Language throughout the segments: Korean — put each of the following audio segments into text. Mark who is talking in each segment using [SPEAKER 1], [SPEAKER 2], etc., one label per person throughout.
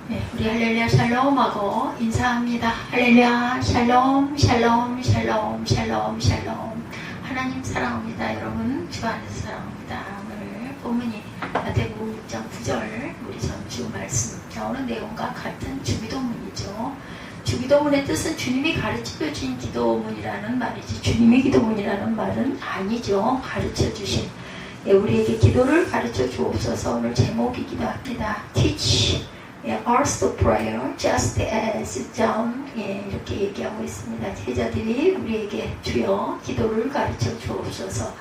[SPEAKER 1] 네, 우리 할렐루야 샬롬하고 인사합니다. 할렐루야 샬롬 샬롬 샬롬 샬롬 샬롬. 하나님 사랑합니다. 여러분 주 안에서 사랑합니다. 오늘 본문이 마태복음 6장 9절 우리 전주 말씀 나오는 내용과 같은 주기도문이죠. 주기도문의 뜻은 주님이 가르쳐 주신 기도문이라는 말이지 주님의 기도문이라는 말은 아니죠. 가르쳐 주신 우리에게 기도를 가르쳐 주옵소서 오늘 제목이기도 합니다. Teach us to prayer just as John 이렇게 얘기하고 있습니다. 제자들이 우리에게 주여 기도를 가르쳐 주옵소서.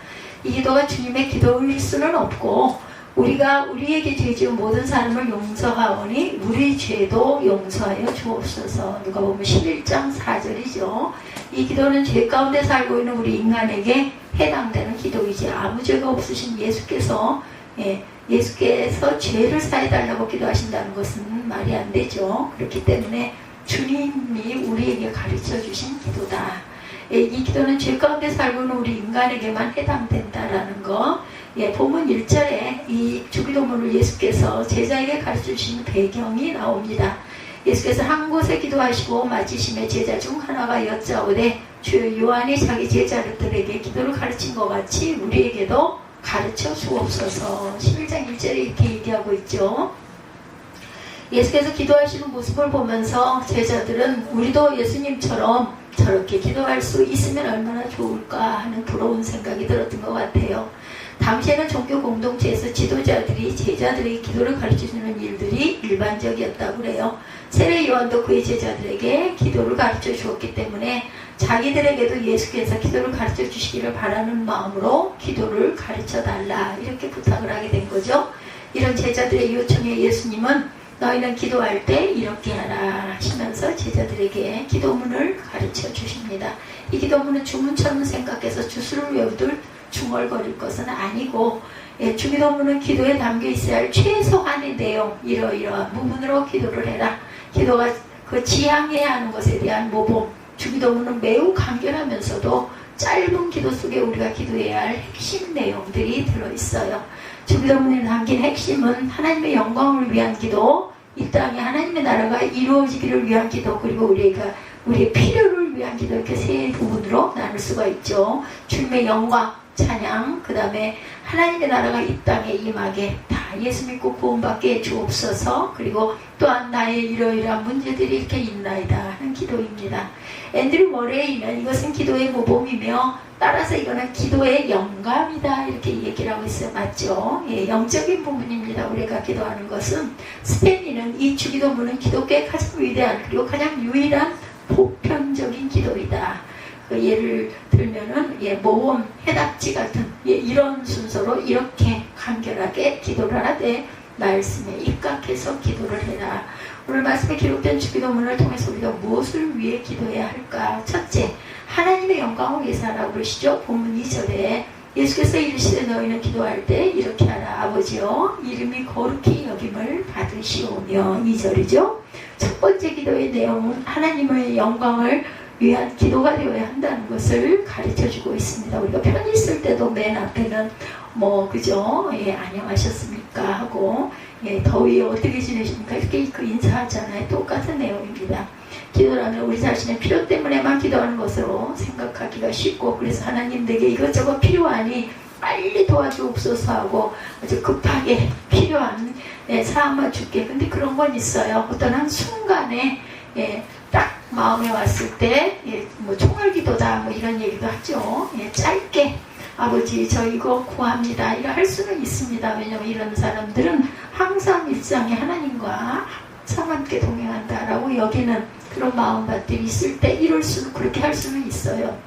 [SPEAKER 1] 이 기도가 주님의 기도일 수는 없고 우리가 우리에게 죄 지은 모든 사람을 용서하오니 우리 죄도 용서하여 주옵소서. 누가복음 11장 4절이죠. 이 기도는 죄 가운데 살고 있는 우리 인간에게 해당되는 기도이지 아무 죄가 없으신 예수께서 죄를 사해달라고 기도하신다는 것은 말이 안 되죠. 그렇기 때문에 주님이 우리에게 가르쳐 주신 기도다. 이 기도는 죄 가운데 살고 있는 우리 인간에게만 해당된다라는 거. 본문 1절에 이 주기도문을 예수께서 제자에게 가르쳐 주신 배경이 나옵니다. 예수께서 한 곳에 기도하시고 마치심에 제자 중 하나가 여짜오되 주여 요한이 자기 제자들에게 기도를 가르친 것 같이 우리에게도 가르쳐 주옵소서. 11장 1절에 이렇게 얘기하고 있죠. 예수께서 기도하시는 모습을 보면서 제자들은 우리도 예수님처럼 저렇게 기도할 수 있으면 얼마나 좋을까 하는 부러운 생각이 들었던 것 같아요. 당시에는 종교 공동체에서 지도자들이 제자들에게 기도를 가르쳐주는 일들이 일반적이었다고 그래요. 세례 요한도 그의 제자들에게 기도를 가르쳐 주었기 때문에 자기들에게도 예수께서 기도를 가르쳐 주시기를 바라는 마음으로 기도를 가르쳐 달라 이렇게 부탁을 하게 된 거죠. 이런 제자들의 요청에 예수님은 너희는 기도할 때 이렇게 하라 하시면서 제자들에게 기도문을 가르쳐 주십니다. 이 기도문은 주문처럼 생각해서 주술을 외우들 중얼거릴 것은 아니고 주기도문은 기도에 담겨 있어야 할 최소한의 내용 이러이러한 부분으로 기도를 해라. 기도가 그 지향해야 하는 것에 대한 모범. 주기도문은 매우 간결하면서도 짧은 기도 속에 우리가 기도해야 할 핵심 내용들이 들어있어요. 주기도문에 담긴 핵심은 하나님의 영광을 위한 기도, 이 땅에 하나님의 나라가 이루어지기를 위한 기도, 그리고 우리의 필요를 위한 기도 이렇게 세 부분으로 나눌 수가 있죠. 주님의 영광, 찬양, 그 다음에 하나님의 나라가 이 땅에 임하게 다 예수 믿고 구원받게 해주옵소서. 그리고 또한 나의 이러이러한 문제들이 이렇게 있나이다 하는 기도입니다. 앤드류 머레이는 이것은 기도의 모범이며 따라서 이거는 기도의 영감이다 이렇게 얘기를 하고 있어요. 맞죠? 영적인 부분입니다. 우리가 기도하는 것은. 스탠리는 이 주기도문은 기독교의 가장 위대한 그리고 가장 유일한 보편적인 기도이다. 예를 들면은 모험, 해답지 같은 이런 순서로 이렇게 간결하게 기도를 하되 말씀에 입각해서 기도를 해라. 오늘 말씀에 기록된 주기도문을 통해서 우리가 무엇을 위해 기도해야 할까? 첫째, 하나님의 영광을 위해서 하라고 그러시죠. 본문 2절에 예수께서 이르시되 너희는 기도할 때 이렇게 하라. 아버지여 이름이 거룩히 여김을 받으시오며. 2절이죠. 첫 번째 기도의 내용은 하나님의 영광을 위한 기도가 되어야 한다는 것을 가르쳐주고 있습니다. 우리가 편히 있을 때도 맨 앞에는 그죠? 안녕하셨습니까? 하고 더위에 어떻게 지내십니까? 이렇게 인사하잖아요. 똑같은 내용입니다. 기도라면 우리 자신의 필요 때문에만 기도하는 것으로 생각하기가 쉽고, 그래서 하나님 내게 이것저것 필요하니 빨리 도와주옵소서 하고 아주 급하게 필요한 사항만 줄게. 근데 그런 건 있어요. 어떤 한 순간에 딱 마음에 왔을 때 총알기도다 이런 얘기도 하죠. 짧게 아버지 저 이거 구합니다 이거 할 수는 있습니다. 왜냐하면 이런 사람들은 항상 일상에 하나님과 항상 함께 동행한다라고 여기는 그런 마음밭들이 있을 때 그렇게 할 수는 있어요.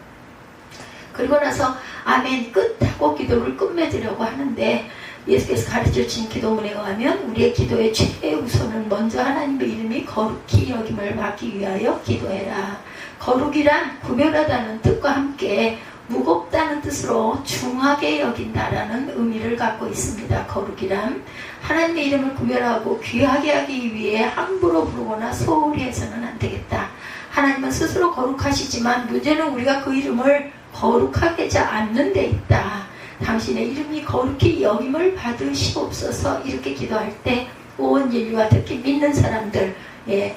[SPEAKER 1] 그리고 나서 아멘 끝하고 기도를 끝맺으려고 하는데 예수께서 가르쳐주신 기도문에 의하면 우리의 기도의 최우선은 먼저 하나님의 이름이 거룩히 여김을 받기 위하여 기도해라. 거룩이란 구별하다는 뜻과 함께 무겁다는 뜻으로 중하게 여긴다라는 의미를 갖고 있습니다. 거룩이란 하나님의 이름을 구별하고 귀하게 하기 위해 함부로 부르거나 소홀히 해서는 안 되겠다. 하나님은 스스로 거룩하시지만 문제는 우리가 그 이름을 거룩하게 하지 않는 데 있다. 당신의 이름이 거룩히 여김을 받으시옵소서. 이렇게 기도할 때 온 인류와 특히 믿는 사람들, 예,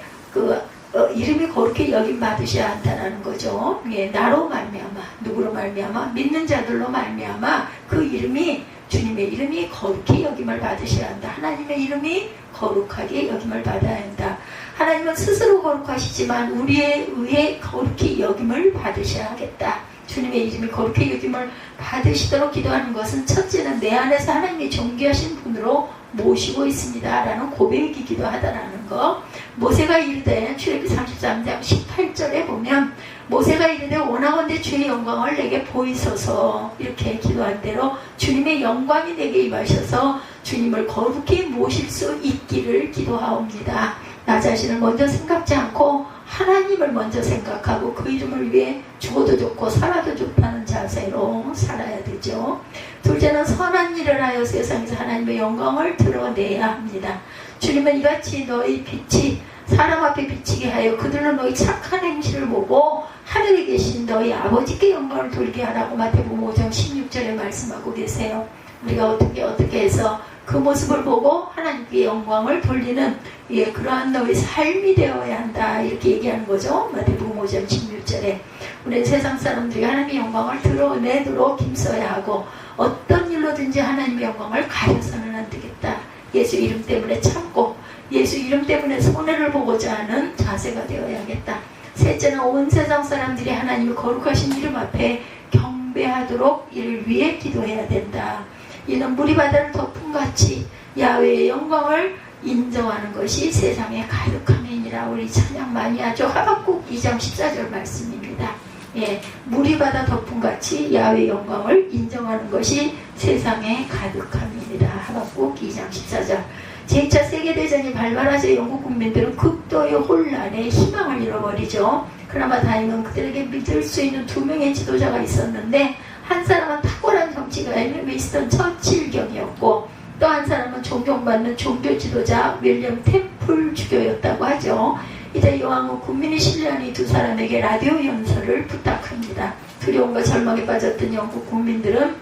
[SPEAKER 1] 이름이 거룩히 여김 받으셔야 한다는 거죠. 예, 나로 말미암아, 누구로 말미암아? 믿는 자들로 말미암아 그 이름이, 주님의 이름이 거룩히 여김을 받으셔야 한다. 하나님의 이름이 거룩하게 여김을 받아야 한다. 하나님은 스스로 거룩하시지만 우리에 의해 거룩히 여김을 받으셔야 하겠다. 주님의 이름이 거룩히 여김을 받으시도록 기도하는 것은 첫째는 내 안에서 하나님이 존귀하신 분으로 모시고 있습니다 라는 고백이기도 하다라는 거. 모세가 이르되, 출애굽기 33장 18절에 보면 모세가 이르되 원하건대 주의 영광을 내게 보이소서, 이렇게 기도한 대로 주님의 영광이 내게 임하셔서 주님을 거룩히 모실 수 있기를 기도하옵니다. 나 자신을 먼저 생각지 않고 하나님을 먼저 생각하고 그 이름을 위해 죽어도 좋고 살아도 좋다는 자세로 살아야 되죠. 둘째는 선한 일을 하여 세상에서 하나님의 영광을 드러내야 합니다. 주님은 이같이 너희 빛이 사람 앞에 비치게 하여 그들로 너희 착한 행실을 보고 하늘에 계신 너희 아버지께 영광을 돌게 하라고 마태복음 5장 16절에 말씀하고 계세요. 우리가 어떻게 해서 그 모습을 보고 하나님께 영광을 돌리는, 예, 그러한 너희 삶이 되어야 한다, 이렇게 얘기하는 거죠. 마태복음 5장 16절에. 우리는 세상 사람들이 하나님의 영광을 드러내도록 힘써야 하고 어떤 일로든지 하나님의 영광을 가려서는 안 되겠다. 예수 이름 때문에 참고 예수 이름 때문에 손해를 보고자 하는 자세가 되어야겠다. 셋째는 온 세상 사람들이 하나님의 거룩하신 이름 앞에 경배하도록 이를 위해 기도해야 된다. 이는 물이 바다를 덮음같이 야훼의 영광을 인정하는 것이 세상의 가득함이니라. 우리 찬양 많이 하죠. 하박국 2장 14절 말씀입니다. 예, 물이 바다 덮음같이 야훼의 영광을 인정하는 것이 세상의 가득함이니라. 하박국 2장 14절. 제2차 세계대전이 발발하자 영국 국민들은 극도의 혼란에 희망을 잃어버리죠. 그나마 다행은 그들에게 믿을 수 있는 두 명의 지도자가 있었는데, 한 사람은 탁월한 정치가인 윈스턴 처칠경이었고 또 한 사람은 존경받는 종교 지도자 윌리엄 템플 주교였다고 하죠. 이제 여왕은 국민이 신뢰하는 이 두 사람에게 라디오 연설을 부탁합니다. 두려움과 절망에 빠졌던 영국 국민들은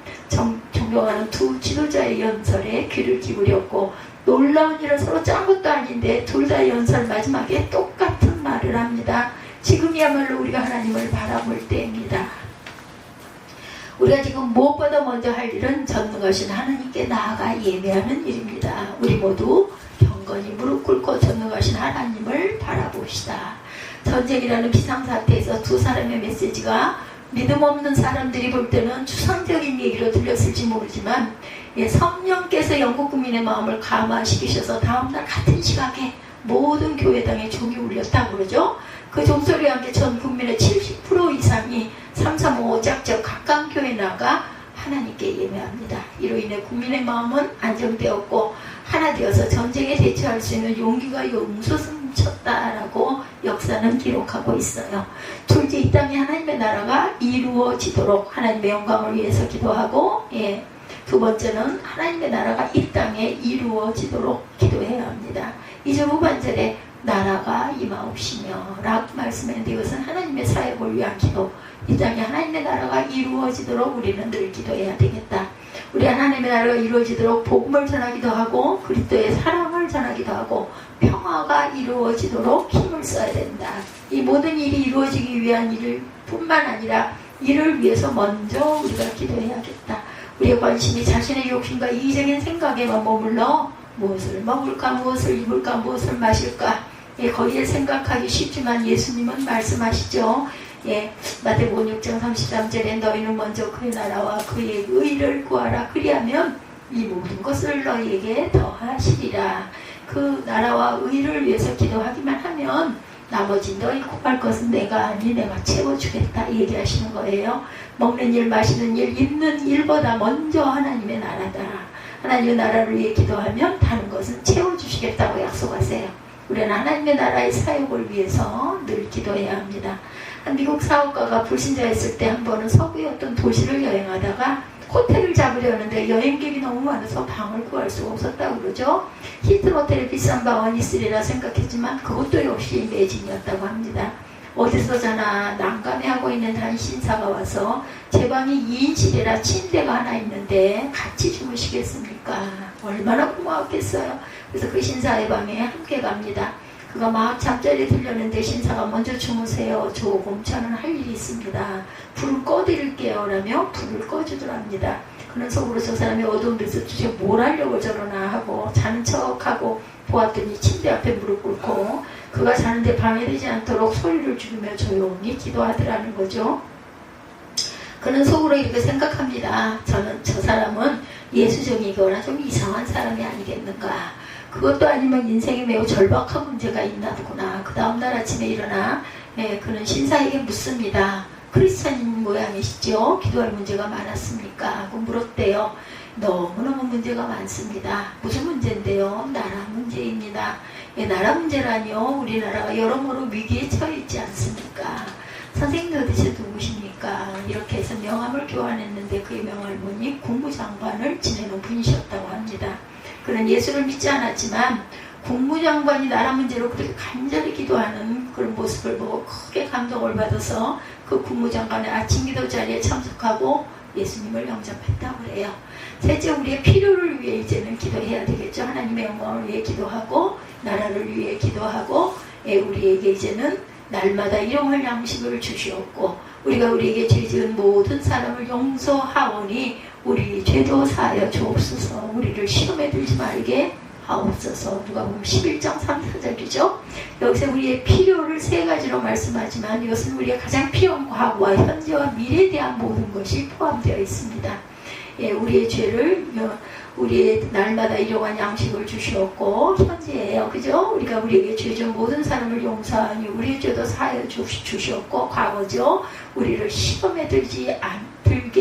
[SPEAKER 1] 존경하는 두 지도자의 연설에 귀를 기울였고, 놀라운 일은 서로 짠 것도 아닌데 둘 다 연설 마지막에 똑같은 말을 합니다. 지금이야말로 우리가 하나님을 바라볼 때입니다. 우리가 지금 무엇보다 먼저 할 일은 전능하신 하나님께 나아가 예배하는 일입니다. 우리 모두 경건히 무릎 꿇고 전능하신 하나님을 바라봅시다. 전쟁이라는 비상사태에서 두 사람의 메시지가 믿음 없는 사람들이 볼 때는 추상적인 얘기로 들렸을지 모르지만, 예, 성령께서 영국 국민의 마음을 감화시키셔서 다음날 같은 시각에 모든 교회당에 종이 울렸다고 그러죠. 그 종소리와 함께 전 국민의 70% 이상이 335 짝적 각각 교회에 나가 하나님께 예배합니다. 이로 인해 국민의 마음은 안정되었고 하나 되어서 전쟁에 대처할 수 있는 용기가 용솟음쳤다라고 역사는 기록하고 있어요. 둘째, 이 땅에 하나님의 나라가 이루어지도록 하나님의 영광을 위해서 기도하고, 예, 두 번째는 하나님의 나라가 이 땅에 이루어지도록 기도해야 합니다. 2절 후반절에 나라가 임하옵시며 라고 말씀했는데, 이것은 하나님의 사역을 위한 기도, 이 땅에 하나님의 나라가 이루어지도록 우리는 늘 기도해야 되겠다. 우리 하나님의 나라가 이루어지도록 복음을 전하기도 하고 그리스도의 사랑을 전하기도 하고 평화가 이루어지도록 힘을 써야 된다. 이 모든 일이 이루어지기 위한 일을 뿐만 아니라 이를 위해서 먼저 우리가 기도해야겠다. 우리의 관심이 자신의 욕심과 이기적인 생각에만 머물러 무엇을 먹을까, 무엇을 입을까, 무엇을 마실까, 예, 거기에 생각하기 쉽지만 예수님은 말씀하시죠. 예, 마태복음 6장 33절에 너희는 먼저 그의 나라와 그의 의를 구하라. 그리하면 이 모든 것을 너희에게 더하시리라. 그 나라와 의를 위해서 기도하기만 하면 나머지 너희 구할 것은 내가 아니 내가 채워주겠다 얘기하시는 거예요. 먹는 일, 마시는 일, 입는 일보다 먼저 하나님의 나라다. 하나님의 나라를 위해 기도하면 다른 것은 채워주시겠다고 약속하세요. 우리는 하나님의 나라의 사역을 위해서 늘 기도해야 합니다. 한 미국 사업가가 불신자였을 때 한 번은 서부의 어떤 도시를 여행하다가 호텔을 잡으려는데 여행객이 너무 많아서 방을 구할 수가 없었다고 그러죠. 히튼 호텔에 비싼 방은 있으리라 생각했지만 그것도 역시 매진이었다고 합니다. 어디서잖아 난감해하고 있는 한 신사가 와서 제 방이 2인실이라 침대가 하나 있는데 같이 주무시겠습니까? 얼마나 고마웠겠어요. 그래서 그 신사의 방에 함께 갑니다. 그가 막 잠자리에 들렸는데 신사가 먼저 주무세요. 조금 저는 할 일이 있습니다. 불을 꺼드릴게요. 라며 불을 꺼주더랍니다. 그는 속으로 저 사람이 어두운 데서 도대체 뭘 하려고 저러나 하고 자는 척하고 보았더니 침대 앞에 무릎 꿇고 그가 자는데 방해되지 않도록 소리를 줄이며 조용히 기도하더라는 거죠. 그는 속으로 이렇게 생각합니다. 저 사람은 예수적이거나 좀 이상한 사람이 아니겠는가. 그것도 아니면 인생에 매우 절박한 문제가 있나 보구나. 그 다음날 아침에 일어나 그는 신사에게 묻습니다. 크리스찬인 모양이시죠? 기도할 문제가 많았습니까? 하고 물었대요. 너무너무 문제가 많습니다. 무슨 문제인데요? 나라 문제입니다. 나라 문제라뇨? 우리나라가 여러모로 위기에 처해 있지 않습니까? 선생님 도대체 누구십니까? 이렇게 해서 명함을 교환했는데 그의 명할머니 국무장관을 지내는 분이셨다고 합니다. 그는 예수를 믿지 않았지만 국무장관이 나라 문제로 그렇게 간절히 기도하는 그런 모습을 보고 크게 감동을 받아서 그 국무장관의 아침 기도 자리에 참석하고 예수님을 영접했다고 그래요. 셋째, 우리의 필요를 위해 이제는 기도해야 되겠죠. 하나님의 영광을 위해 기도하고 나라를 위해 기도하고 우리에게 이제는 날마다 일용할 양식을 주시옵고 우리가 우리에게 죄 지은 모든 사람을 용서하오니 우리 죄도 사하여 주옵소서. 우리를 시험에 들지 말게 하옵소서. 누가복음 11장 3, 4절이죠. 여기서 우리의 필요를 세 가지로 말씀하지만 이것은 우리가 가장 필요한 과거와 현재와 미래에 대한 모든 것이 포함되어 있습니다. 우리의 죄를 우리의 날마다 일용할 양식을 주시옵고 현재예요. 그죠? 우리가 우리에게 죄 지은 모든 사람을 용서하니 우리의 죄도 사하여 주시옵고 과거죠. 우리를 시험에 들게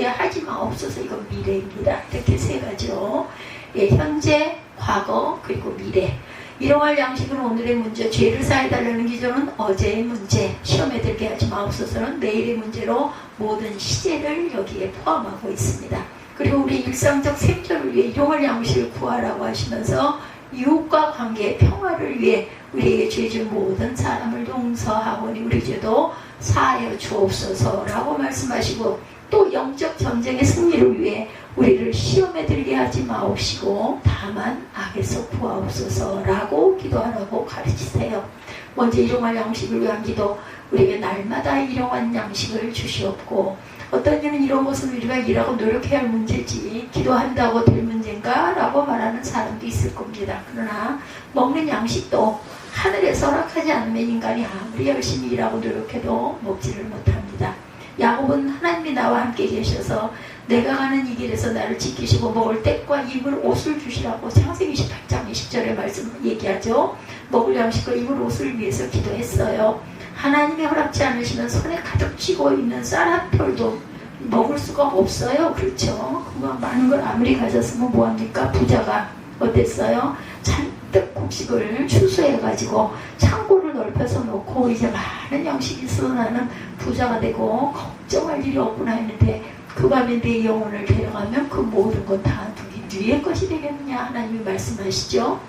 [SPEAKER 1] 하지 마옵소서. 이건 미래입니다. 이렇게 세 가지로 현재, 과거, 그리고 미래. 일용할 양식은 오늘의 문제, 죄를 사해달라는 기조는 어제의 문제, 시험에 들게 하지 마옵소서는 내일의 문제로 모든 시제를 여기에 포함하고 있습니다. 그리고 우리 일상적 생존을 위해 일용할 양식을 구하라고 하시면서 이웃과 관계의 평화를 위해 우리에게 죄 지은 모든 사람을 용서하오니 우리 죄도 사하여 주옵소서라고 말씀하시고 또 영적 전쟁의 승리를 위해 우리를 시험에 들게 하지 마옵시고 다만 악에서 구하옵소서라고 기도하라고 가르치세요. 먼저 일용할 양식을 위한 기도, 우리에게 날마다 일용할 양식을 주시옵고 어떤 이는 이런 것은 우리가 일하고 노력해야 할 문제지 기도한다고 될 문제인가? 라고 말하는 사람도 있을 겁니다. 그러나 먹는 양식도 하늘에서 허락하지 않으면 인간이 아무리 열심히 일하고 노력해도 먹지를 못합니다. 야곱은 하나님이 나와 함께 계셔서 내가 가는 이 길에서 나를 지키시고 먹을 때과 입을 옷을 주시라고 창세기 28장 20절의 말씀 얘기하죠. 먹을 양식과 입을 옷을 위해서 기도했어요. 하나님이 허락지 않으시면 손에 가득 쥐고 있는 쌀 한 톨도 먹을 수가 없어요. 그렇죠? 그거 많은 걸 아무리 가졌으면 뭐합니까? 부자가 어땠어요? 잔뜩 곡식을 추수해가지고 창고를 넓혀서 놓고 이제 많은 양식이 있어 나는 부자가 되고 걱정할 일이 없구나 했는데 그 밤에 내 영혼을 데려가면 그 모든 건 다 누구의 것이 되겠느냐 하나님이 말씀하시죠.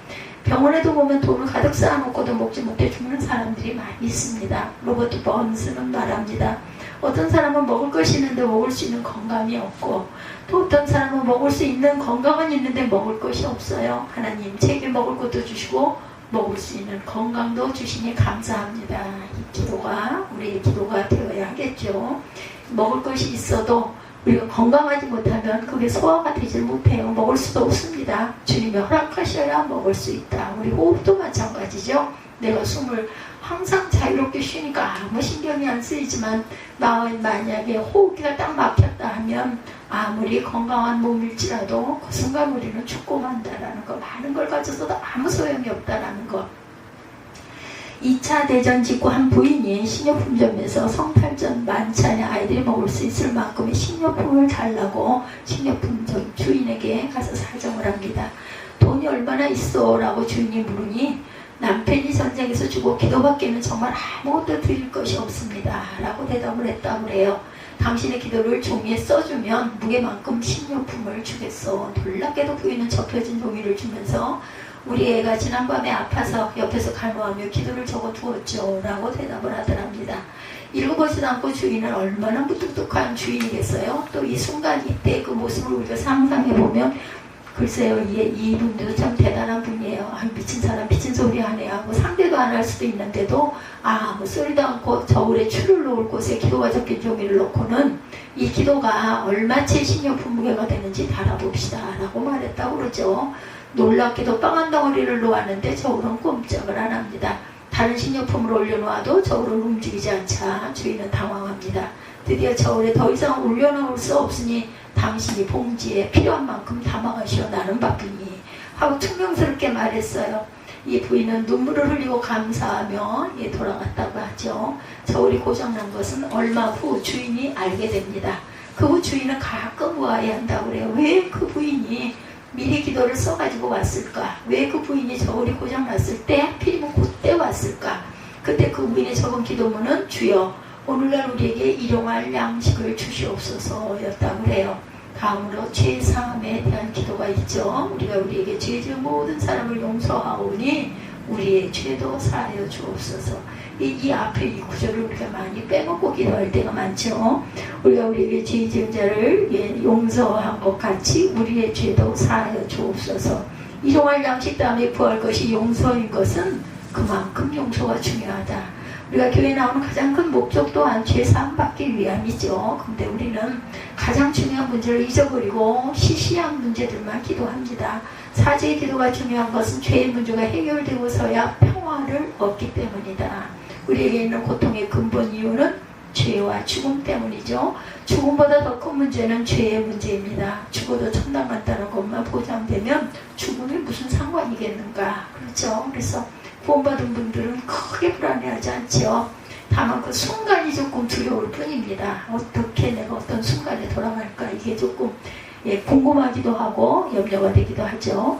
[SPEAKER 1] 병원에도 보면 돈을 가득 쌓아놓고도 먹지 못해 죽는 사람들이 많이 있습니다. 로버트 번스는 말합니다. 어떤 사람은 먹을 것이 있는데 먹을 수 있는 건강이 없고 또 어떤 사람은 먹을 수 있는 건강은 있는데 먹을 것이 없어요. 하나님 제게 먹을 것도 주시고 먹을 수 있는 건강도 주시니 감사합니다. 이 기도가 우리의 기도가 되어야 하겠죠. 먹을 것이 있어도 우리가 건강하지 못하면 그게 소화가 되질 못해요. 먹을 수도 없습니다. 주님이 허락하셔야 먹을 수 있다. 우리 호흡도 마찬가지죠. 내가 숨을 항상 자유롭게 쉬니까 아무 신경이 안 쓰이지만 만약에 호흡기가 딱 막혔다 하면 아무리 건강한 몸일지라도 그 순간 우리는 죽고 만다라는 거, 많은 걸 가져서도 아무 소용이 없다라는 거. 2차 대전 직후 한 부인이 식료품점에서 성탄절 만찬에 아이들이 먹을 수 있을 만큼의 식료품을 달라고 식료품점 주인에게 가서 사정을 합니다. 돈이 얼마나 있어? 라고 주인이 물으니 남편이 전쟁에서 죽고 기도밖에는 정말 아무것도 드릴 것이 없습니다. 라고 대답을 했다고 그래요. 당신의 기도를 종이에 써주면 무게만큼 식료품을 주겠어. 놀랍게도 부인은 접혀진 종이를 주면서 우리 애가 지난밤에 아파서 옆에서 간호하며 기도를 적어두었죠 라고 대답을 하더랍니다. 읽어보지도 않고 주인은 얼마나 무뚝뚝한 주인이겠어요. 또 이 순간 이때 그 모습을 우리가 상상해보면 글쎄요, 이분도 참 대단한 분이에요. 아, 미친 사람 미친 소리 하네 하고 상대도 안 할 수도 있는데도 아무 소리도 않고 저울에 추를 놓을 곳에 기도가 적힌 종이를 놓고는 이 기도가 얼마째 신용품 무게가 되는지 달아봅시다 라고 말했다고 그러죠. 놀랍게도 빵 한 덩어리를 놓았는데 저울은 꼼짝을 안 합니다. 다른 식료품을 올려놓아도 저울은 움직이지 않자 주인은 당황합니다. 드디어 저울에 더 이상 올려놓을 수 없으니 당신이 봉지에 필요한 만큼 담아가시오. 나는 바쁘니 하고 퉁명스럽게 말했어요. 이 부인은 눈물을 흘리고 감사하며 돌아갔다고 하죠. 저울이 고장난 것은 얼마 후 주인이 알게 됩니다. 그 후 주인은 가끔 의아해한다고 그래요. 왜 그 부인이 미리 기도를 써가지고 왔을까? 왜 그 부인이 저울이 고장났을 때 하필이면 그때 왔을까? 그때 그 부인의 적은 기도문은 주여 오늘날 우리에게 일용할 양식을 주시옵소서 였다고 해요. 다음으로 죄사함에 대한 기도가 있죠. 우리가 우리에게 죄 지은 모든 사람을 용서하오니 우리의 죄도 사하여 주옵소서. 이 앞에 이 구절을 우리가 많이 빼먹고 기도할 때가 많죠. 우리가 우리에게 죄 지은 자를 용서한 것 같이 우리의 죄도 사하여 주옵소서. 일용할 양식 다음에 구할 것이 용서인 것은 그만큼 용서가 중요하다. 우리가 교회에 나오는 가장 큰 목적 또한 죄사함 받기 위함이죠. 근데 우리는 가장 중요한 문제를 잊어버리고 시시한 문제들만 기도합니다. 사죄의 기도가 중요한 것은 죄의 문제가 해결되고서야 평화를 얻기 때문이다. 우리에게 있는 고통의 근본 이유는 죄와 죽음 때문이죠. 죽음보다 더 큰 문제는 죄의 문제입니다. 죽어도 천당 간다는 것만 보장되면 죽음이 무슨 상관이겠는가. 그렇죠. 그래서 구원받은 분들은 크게 불안해하지 않죠. 다만 그 순간이 조금 두려울 뿐입니다. 어떻게 내가 어떤 순간에 돌아갈까 이게 조금 궁금하기도 하고 염려가 되기도 하죠.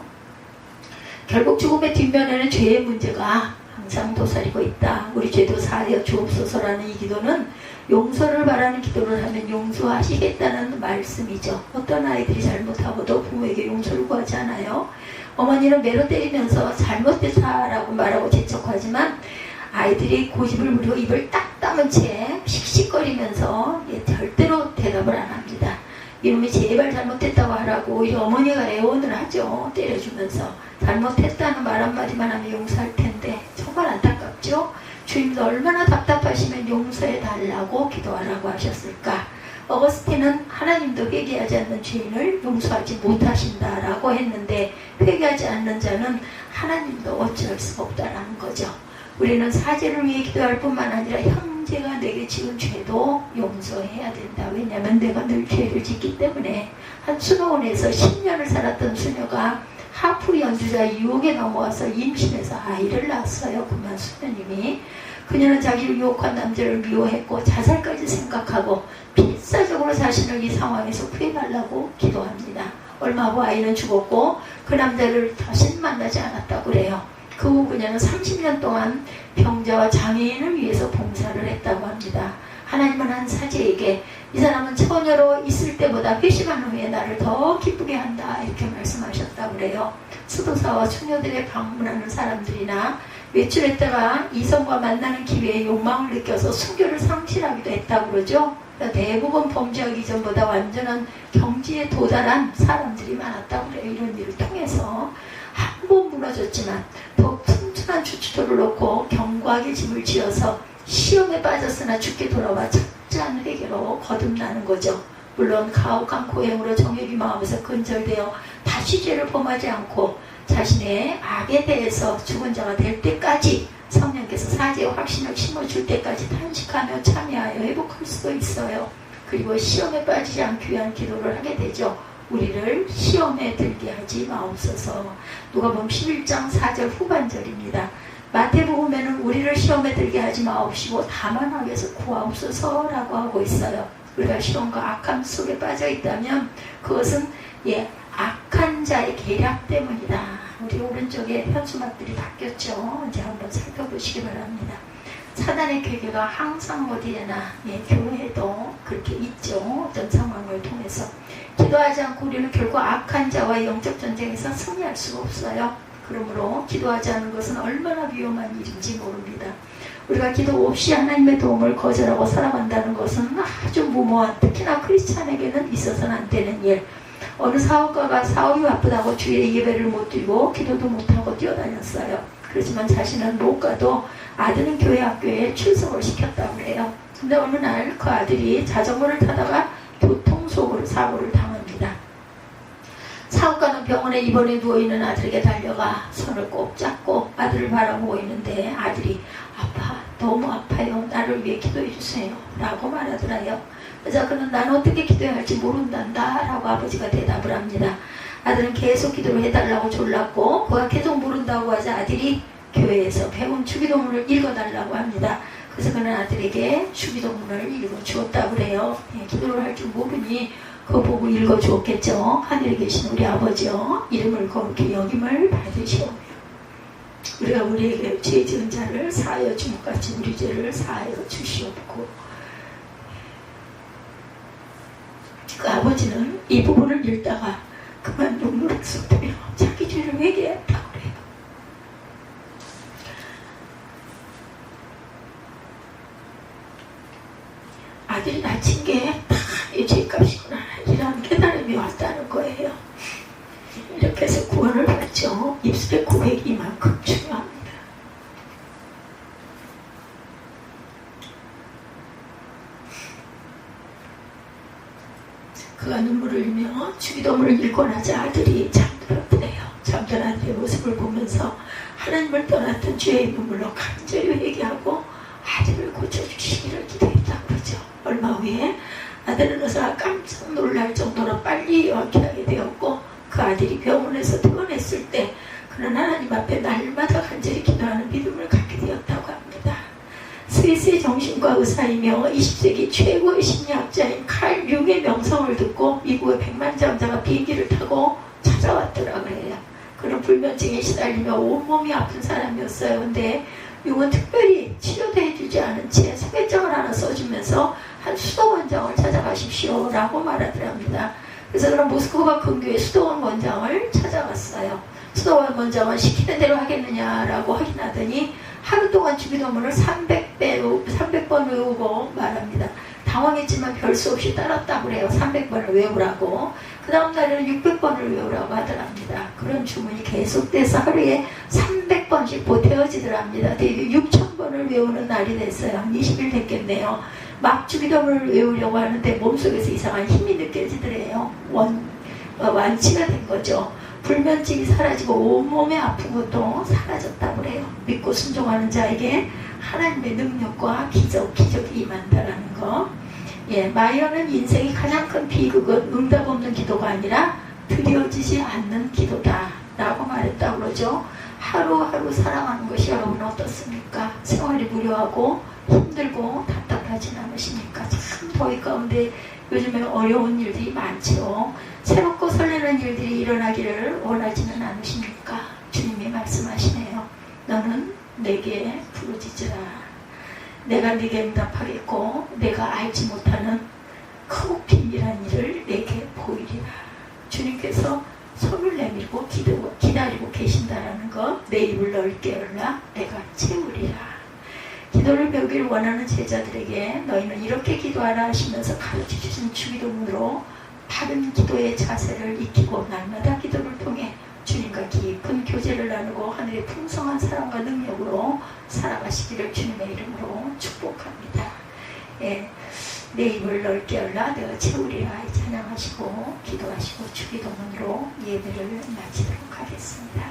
[SPEAKER 1] 결국 죽음의 뒷면에는 죄의 문제가 항상 도사리고 있다. 우리 죄도 사하여 주옵소서라는 이 기도는 용서를 바라는 기도를 하면 용서하시겠다는 말씀이죠. 어떤 아이들이 잘못하고도 부모에게 용서를 구하지 않아요. 어머니는 매로 때리면서 잘못됐다라고 말하고 재촉하지만 아이들이 고집을 부리고 입을 딱 다문 채 씩씩거리면서 절대로 대답을 안 합니다. 이놈이 제발 잘못했다고 하라고 오히려 어머니가 애원을 하죠. 때려주면서 잘못했다는 말 한마디만 하면 용서할 텐데 정말 안타깝죠. 주님도 얼마나 답답하시면 용서해달라고 기도하라고 하셨을까. 어거스틴은 하나님도 회개하지 않는 죄인을 용서하지 못하신다라고 했는데 회개하지 않는 자는 하나님도 어찌할 수가 없다라는 거죠. 우리는 사죄를 위해 기도할 뿐만 아니라 형제가 내게 지은 죄도 용서해야 된다. 왜냐하면 내가 늘 죄를 짓기 때문에. 한 수노원에서 10년을 살았던 수녀가 하프 연주자 유혹에 넘어와서 임신해서 아이를 낳았어요. 그만 수녀님이. 그녀는 자기를 유혹한 남자를 미워했고 자살까지 생각하고 필사적으로 자신을 이 상황에서 구해달라고 기도합니다. 얼마 후 아이는 죽었고 그 남자를 다시 만나지 않았다고 그래요. 그 후 그녀는 30년 동안 병자와 장애인을 위해서 봉사를 했다고 합니다. 하나님은 한 사제에게 이 사람은 처녀로 있을 때보다 회심한 후에 나를 더 기쁘게 한다 이렇게 말씀하셨다고 그래요. 수도사와 처녀들의 방문하는 사람들이나 외출했다가 이성과 만나는 기회에 욕망을 느껴서 순교를 상실하기도 했다고 그러죠. 대부분 범죄하기 전보다 완전한 경지에 도달한 사람들이 많았다고 그래요. 이런 일을 통해서 한 번 무너졌지만 더 튼튼한 주춧돌을 놓고 견고하게 집을 지어서 시험에 빠졌으나 죽게 돌아와 착자한 회개로 거듭나는 거죠. 물론 가혹한 고행으로 정욕이 마음에서 근절되어 다시 죄를 범하지 않고 자신의 악에 대해서 죽은 자가 될 때까지 성령께서 사죄의 확신을 심어줄 때까지 탄식하며 참여하여 회복할 수도 있어요. 그리고 시험에 빠지지 않기 위한 기도를 하게 되죠. 우리를 시험에 들게 하지 마옵소서. 누가복음 11장 4절 후반절입니다. 마태복음에는 우리를 시험에 들게 하지 마옵시고 다만 악에서 구하옵소서라고 하고 있어요. 우리가 시험과 악함 속에 빠져 있다면 그것은 악한 자의 계략 때문이다. 우리 오른쪽에 현수막들이 바뀌었죠. 이제 한번 살펴보시기 바랍니다. 사단의 계계가 항상 어디에나 교회에도 그렇게 있죠. 어떤 상황을 통해서 기도하지 않고 우리는 결국 악한 자와 영적 전쟁에서 승리할 수가 없어요. 그러므로 기도하지 않는 것은 얼마나 위험한 일인지 모릅니다. 우리가 기도 없이 하나님의 도움을 거절하고 살아간다는 것은 아주 무모한, 특히나 크리스찬에게는 있어서는 안 되는 일. 어느 사업가가 사업이 바쁘다고 주일에 예배를 못 드리고 기도도 못하고 뛰어다녔어요. 그렇지만 자신은 못 가도 아들은 교회 학교에 출석을 시켰다고 해요. 근데 어느 날 그 아들이 자전거를 타다가 교통사고를 당합니다. 사업가는 병원에 입원해 누워있는 아들에게 달려가 손을 꼭 잡고 아들을 바라보고 있는데 아들이 아빠 너무 아파요. 나를 위해 기도해 주세요 라고 말하더라요. 그래서 그는 난 어떻게 기도해야 할지 모른단다 라고 아버지가 대답을 합니다. 아들은 계속 기도를 해달라고 졸랐고 그가 계속 모른다고 하자 아들이 교회에서 배운 주기도문을 읽어달라고 합니다. 그래서 그는 아들에게 주기도문을 읽어주었다고 그래요. 기도를 할 줄 모르니 그거 보고 읽어주었겠죠. 하늘에 계신 우리 아버지여 이름을 거룩히 여김을 받으시오며 우리가 우리에게 죄 지은 자를 사하여 주목같이 우리 죄를 사하여 주시옵고. 그 아버지는 이 부분을 읽다가 그만 눈물을 쏟으며 자기 죄를 회개했다고 그래요. 아들이 다친 게 다 이 죄값이구나 이런 깨달음이 왔다는 거예요. 이렇게 해서 구원을 받죠. 입술의 고백이 이만큼 중요합니다. 그가 눈물을 흘리며 주기도문을 읽고 나자 아들이 잠들었대요. 잠든 아들의 모습을 보면서 하나님을 떠났던 죄의 눈물로 간절히 회개하고 아들을 고쳐주시기를 기도했다고 그러죠. 얼마 후에 아들은 의사가 깜짝 놀랄 정도로 빨리 완쾌하게 되었고 그 아들이 병원에서 퇴원했을 때 그는 하나님 앞에 날마다 간절히 기도하는 믿음을 갖게 되었다고 합니다. 스위스의 정신과 의사이며 20세기 최고의 심리학자인 칼 융의 명성을 듣고 미국의 백만장자가 비행기를 타고 찾아왔더라고 해요. 그는 불면증에 시달리며 온몸이 아픈 사람이었어요. 근데 융은 특별히 치료도 해주지 않은 채 소개장을 하나 써주면서 한 수도원장을 찾아가십시오 라고 말하더랍니다. 그래서 그런 모스크바 근교의 수도원 원장을 찾아갔어요. 수도원 원장은 시키는 대로 하겠느냐라고 확인하더니 하루 동안 주기도문을 300번 외우고 말합니다. 당황했지만 별 수 없이 따랐다고 그래요. 300번을 외우라고. 그 다음 날에는 600번을 외우라고 하더랍니다. 그런 주문이 계속돼서 하루에 300번씩 보태어지더랍니다. 대개 6000번을 외우는 날이 됐어요. 한 20일 됐겠네요. 막 주기도문을 외우려고 하는데 몸속에서 이상한 힘이 느껴지더래요. 완치가 된 거죠. 불면증이 사라지고 온몸의 아픈 것도 사라졌다고 그래요. 믿고 순종하는 자에게 하나님의 능력과 기적이 임한다라는 거. 마이어는 인생의 가장 큰 비극은 응답 없는 기도가 아니라 드려지지 않는 기도다 라고 말했다고 그러죠. 하루하루 살아가는 것이 여러분 어떻습니까? 생활이 무료하고 힘들고 답답하진 않으십니까? 참 더위 가운데 요즘에 어려운 일들이 많죠. 새롭고 설레는 일들이 일어나기를 원하지는 않으십니까? 주님이 말씀하시네요. 너는 내게 부르짖으라. 내가 네게 응답하겠고 내가 알지 못하는 크고 비밀한 일을 내게 보이리라. 주님께서 손을 내밀고 기다리고 계신다라는 것. 내 입을 넓게 열라 내가 채우리라. 기도를 배우기를 원하는 제자들에게 너희는 이렇게 기도하라 하시면서 가르쳐주신 주기도문으로 바른 기도의 자세를 익히고 날마다 기도를 통해 주님과 깊은 교제를 나누고 하늘의 풍성한 사랑과 능력으로 살아가시기를 주님의 이름으로 축복합니다. 내 입을 넓게 열라 내가 채우리라 찬양하시고 기도하시고 주기도문으로 예배를 마치도록 하겠습니다.